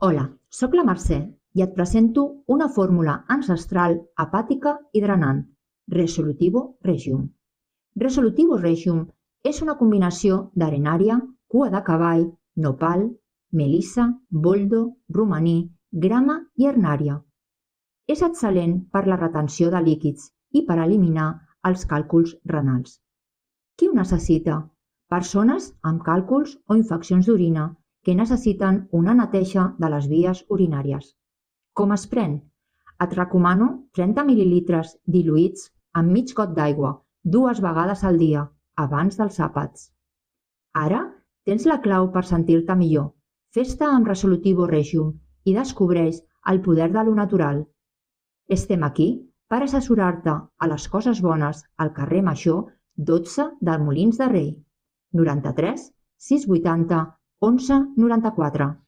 Hola, sóc la Mercè i et presento una fórmula ancestral hepàtica i drenant, Resolutivo Regium. Resolutivo Regium és una combinació d'arenària, cua de cavall, nopal, melissa, boldo, romaní, grama i hernària. És excel·lent per la retenció de líquids i per eliminar els càlculs renals. Qui ho necessita? Persones amb càlculs o infeccions d'orina que necessiten una neteja de les vies urinàries. Com es pren? Et recomano 30 ml diluïts amb mig got d'aigua 2 vegades al dia, abans dels àpats. Ara tens la clau per sentir-te millor. Fes-te amb Resolutivo Regium i descobreix el poder de lo natural. Estem aquí per assessorar-te a les coses bones al carrer Major 12 de Molins de Rei. 93 680 11 94.